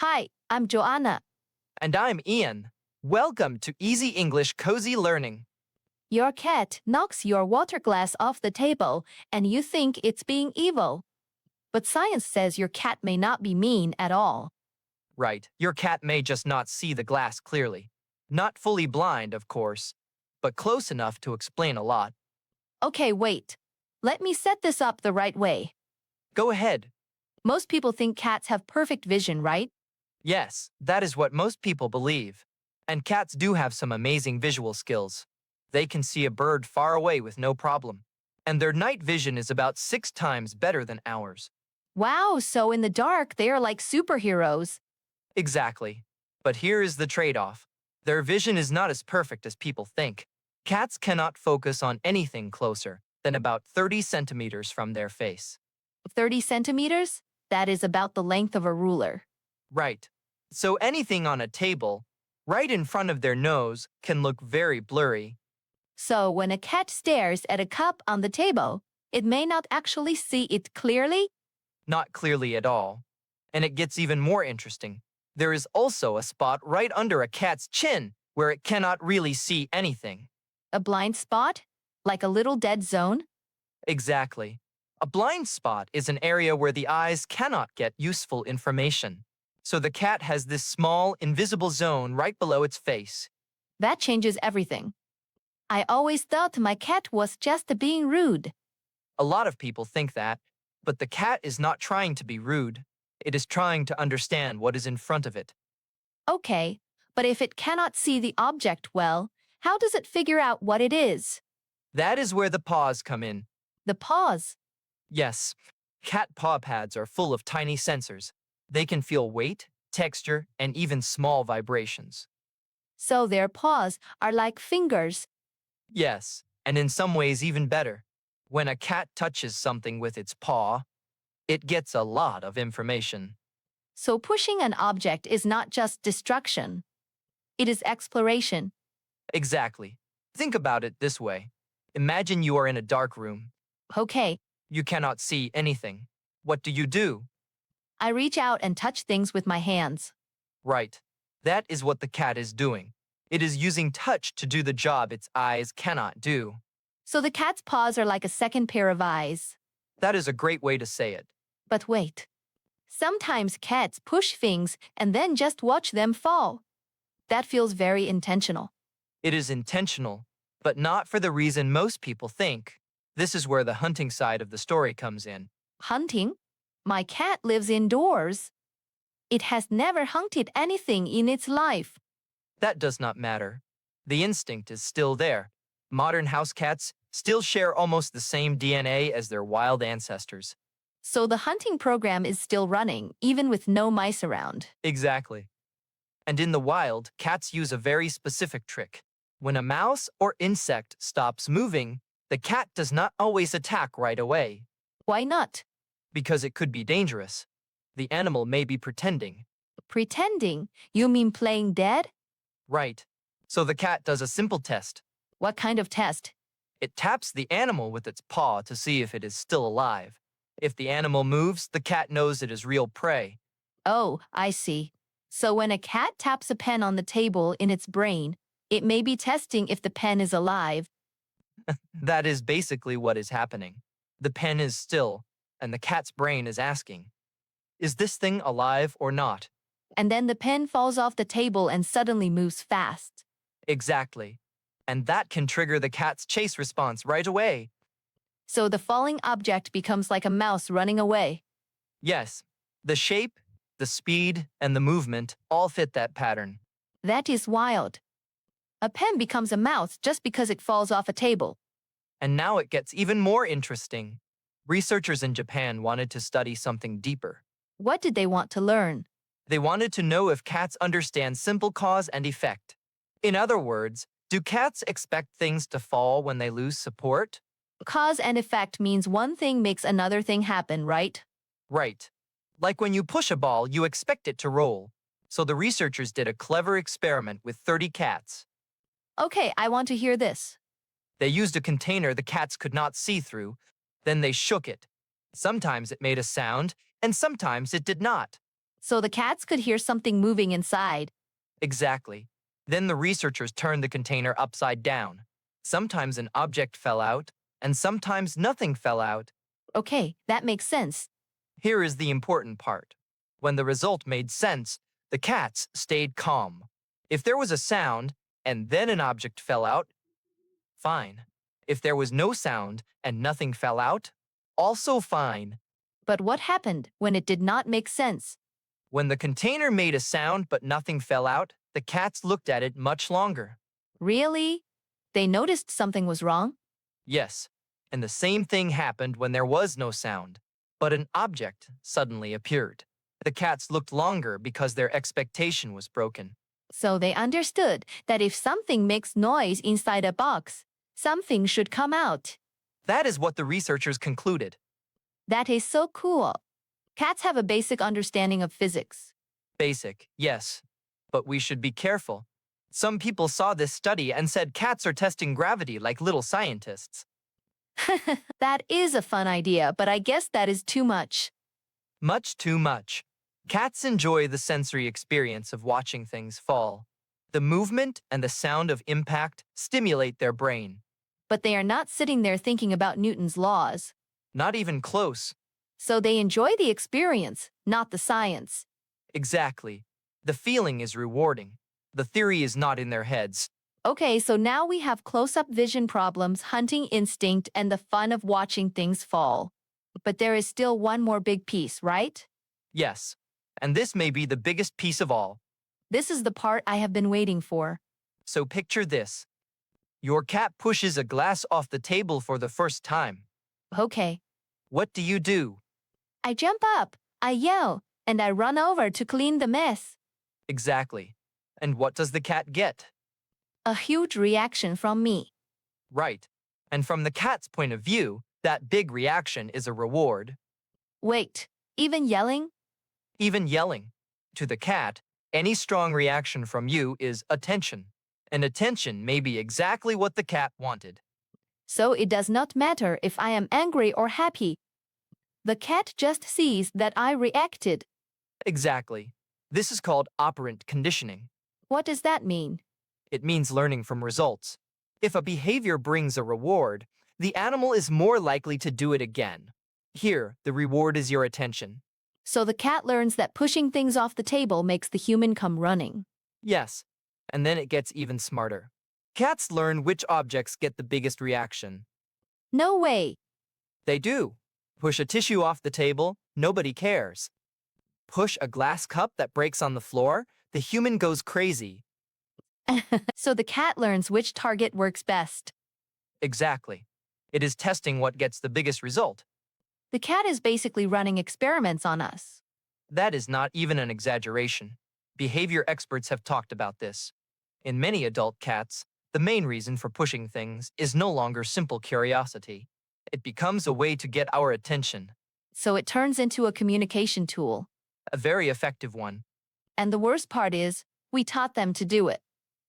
Hi, I'm Joanna. And I'm Ian. Welcome to Easy English Cozy Learning. Your cat knocks your water glass off the table and you think it's being evil. But science says your cat may not be mean at all. Right, your cat may just not see the glass clearly. Not fully blind, of course, but close enough to explain a lot. Okay, wait. Let me set this up the right way. Go ahead. Most people think cats have perfect vision, right? Yes, that is what most people believe. And cats do have some amazing visual skills. They can see a bird far away with no problem. And their night vision is about 6 times better than ours. Wow, so in the dark, they are like superheroes. Exactly. But here is the trade-off. Their vision is not as perfect as people think. Cats cannot focus on anything closer than about 30 centimeters from their face. 30 centimeters? That is about the length of a ruler. Right. So anything on a table, right in front of their nose, can look very blurry. So when a cat stares at a cup on the table, it may not actually see it clearly? Not clearly at all. And it gets even more interesting. There is also a spot right under a cat's chin where it cannot really see anything. A blind spot? Like a little dead zone? Exactly. A blind spot is an area where the eyes cannot get useful information. So the cat has this small, invisible zone right below its face. That changes everything. I always thought my cat was just being rude. A lot of people think that, but the cat is not trying to be rude. It is trying to understand what is in front of it. Okay, but if it cannot see the object well, how does it figure out what it is? That is where the paws come in. The paws. Yes, cat paw pads are full of tiny sensors. They can feel weight, texture, and even small vibrations. So their paws are like fingers. Yes, and in some ways even better. When a cat touches something with its paw, it gets a lot of information. So pushing an object is not just destruction. It is exploration. Exactly. Think about it this way. Imagine you are in a dark room. Okay, You cannot see anything. What do? I reach out and touch things with my hands. Right. That is what the cat is doing. It is using touch to do the job its eyes cannot do. So the cat's paws are like a second pair of eyes. That is a great way to say it. But wait. Sometimes cats push things and then just watch them fall. That feels very intentional. It is intentional, but not for the reason most people think. This is where the hunting side of the story comes in. Hunting? My cat lives indoors. It has never hunted anything in its life. That does not matter. The instinct is still there. Modern house cats still share almost the same DNA as their wild ancestors. So the hunting program is still running, even with no mice around. Exactly. And in the wild, cats use a very specific trick. When a mouse or insect stops moving, the cat does not always attack right away, Why not? because it could be dangerous. The animal may be pretending. Pretending? You mean playing dead? Right. So the cat does a simple test. What kind of test? It taps the animal with its paw to see if it is still alive. If the animal moves, the cat knows it is real prey. Oh, I see. So when a cat taps a pen on the table in its brain, it may be testing if the pen is alive. That is basically what is happening. The pen is still, and the cat's brain is asking, is this thing alive or not? And then the pen falls off the table and suddenly moves fast. Exactly. And that can trigger the cat's chase response right away. So the falling object becomes like a mouse running away. Yes, the shape, the speed, and the movement all fit that pattern. That is wild. A pen becomes a mouse just because it falls off a table. And now it gets even more interesting. Researchers in Japan wanted to study something deeper. What did they want to learn? They wanted to know if cats understand simple cause and effect. In other words, do cats expect things to fall when they lose support? Cause and effect means one thing makes another thing happen, right? Right. Like when you push a ball, you expect it to roll. So the researchers did a clever experiment with 30 cats. Okay, I want to hear this. They used a container the cats could not see through. Then they shook it. Sometimes it made a sound, and sometimes it did not. So the cats could hear something moving inside. Exactly. Then the researchers turned the container upside down. Sometimes an object fell out, and sometimes nothing fell out. Okay, that makes sense. Here is the important part. When the result made sense, the cats stayed calm. If there was a sound, and then an object fell out, fine. If there was no sound and nothing fell out, also fine. But what happened when it did not make sense? When the container made a sound but nothing fell out, the cats looked at it much longer. Really? They noticed something was wrong? Yes, and the same thing happened when there was no sound, but an object suddenly appeared. The cats looked longer because their expectation was broken. So they understood that if something makes noise inside a box, something should come out. That is what the researchers concluded. That is so cool. Cats have a basic understanding of physics. Basic, yes, but we should be careful. Some people saw this study and said cats are testing gravity like little scientists. That is a fun idea, but I guess that is too much. Much too much. Cats enjoy the sensory experience of watching things fall. The movement and the sound of impact stimulate their brain. But they are not sitting there thinking about Newton's laws. Not even close. So they enjoy the experience, not the science. Exactly. The feeling is rewarding. The theory is not in their heads. Okay, so now we have close-up vision problems, hunting instinct, and the fun of watching things fall. But there is still one more big piece, right? Yes. And this may be the biggest piece of all. This is the part I have been waiting for. So picture this. Your cat pushes a glass off the table for the first time. Okay. What do you do? I jump up, I yell, and I run over to clean the mess. Exactly. And what does the cat get? A huge reaction from me. Right. And from the cat's point of view, that big reaction is a reward. Wait, even yelling? Even yelling. To the cat, any strong reaction from you is attention. And attention may be exactly what the cat wanted. So it does not matter if I am angry or happy. The cat just sees that I reacted. Exactly. This is called operant conditioning. What does that mean? It means learning from results. If a behavior brings a reward, the animal is more likely to do it again. Here, the reward is your attention. So the cat learns that pushing things off the table makes the human come running. Yes. And then it gets even smarter. Cats learn which objects get the biggest reaction. No way. They do. Push a tissue off the table, nobody cares. Push a glass cup that breaks on the floor, the human goes crazy. So the cat learns which target works best. Exactly. It is testing what gets the biggest result. The cat is basically running experiments on us. That is not even an exaggeration. Behavior experts have talked about this. In many adult cats, the main reason for pushing things is no longer simple curiosity. It becomes a way to get our attention, So it turns into a communication tool. a very effective one, And the worst part is, we taught them to do it.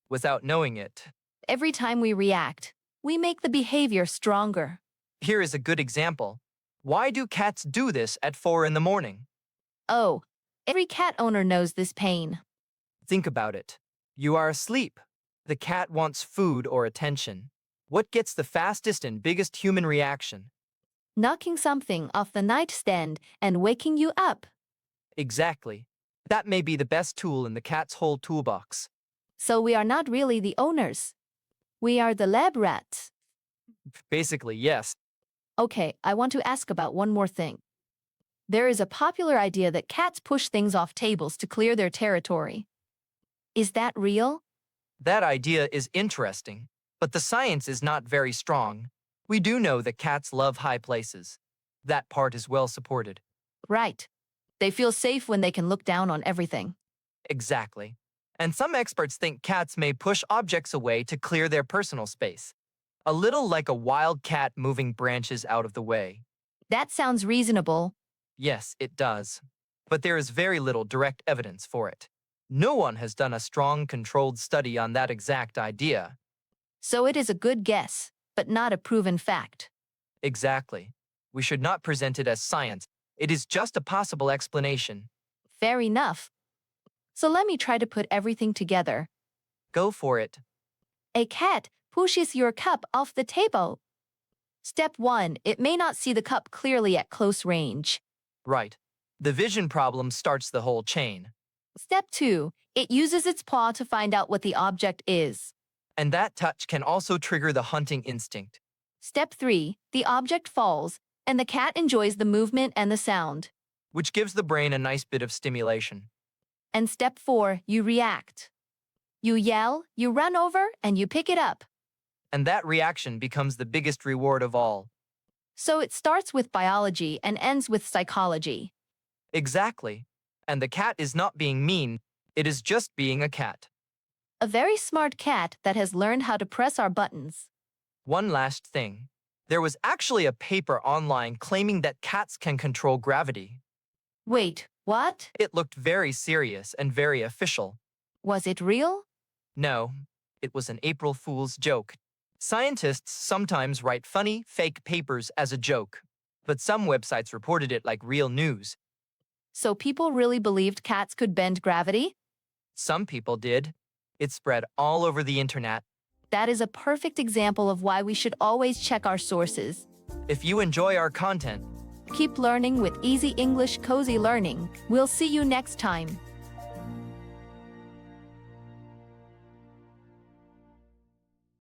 without knowing it. Every time we react, we make the behavior stronger. Here is a good example. Why do cats do this at 4 in the morning? Oh, every cat owner knows this pain. Think about it. You are asleep. The cat wants food or attention. What gets the fastest and biggest human reaction? Knocking something off the nightstand and waking you up. Exactly. That may be the best tool in the cat's whole toolbox. So we are not really the owners. We are the lab rats. Basically, yes. Okay, I want to ask about one more thing. There is a popular idea that cats push things off tables to clear their territory. Is that real? That idea is interesting, but the science is not very strong. We do know that cats love high places. That part is well supported. Right. They feel safe when they can look down on everything. Exactly. And some experts think cats may push objects away to clear their personal space. A little like a wild cat moving branches out of the way. That sounds reasonable. Yes, it does. But there is very little direct evidence for it. No one has done a strong, controlled study on that exact idea. So it is a good guess, but not a proven fact. Exactly. We should not present it as science. It is just a possible explanation. Fair enough. So let me try to put everything together. Go for it. A cat pushes your cup off the table. Step 1. It may not see the cup clearly at close range. Right. The vision problem starts the whole chain. Step 2. It uses its paw to find out what the object is. And that touch can also trigger the hunting instinct. Step 3. The object falls, and the cat enjoys the movement and the sound. Which gives the brain a nice bit of stimulation. And step 4. You react. You yell, you run over, and you pick it up. And that reaction becomes the biggest reward of all. So it starts with biology and ends with psychology. Exactly. And the cat is not being mean, it is just being a cat. A very smart cat that has learned how to press our buttons. One last thing. There was actually a paper online claiming that cats can control gravity. Wait, what? It looked very serious and very official. Was it real? No, it was an April Fool's joke. Scientists sometimes write funny, fake papers as a joke, but some websites reported it like real news. So people really believed cats could bend gravity? Some people did. It spread all over the internet. That is a perfect example of why we should always check our sources. If you enjoy our content, Keep learning with Easy English Cozy Learning. We'll see you next time.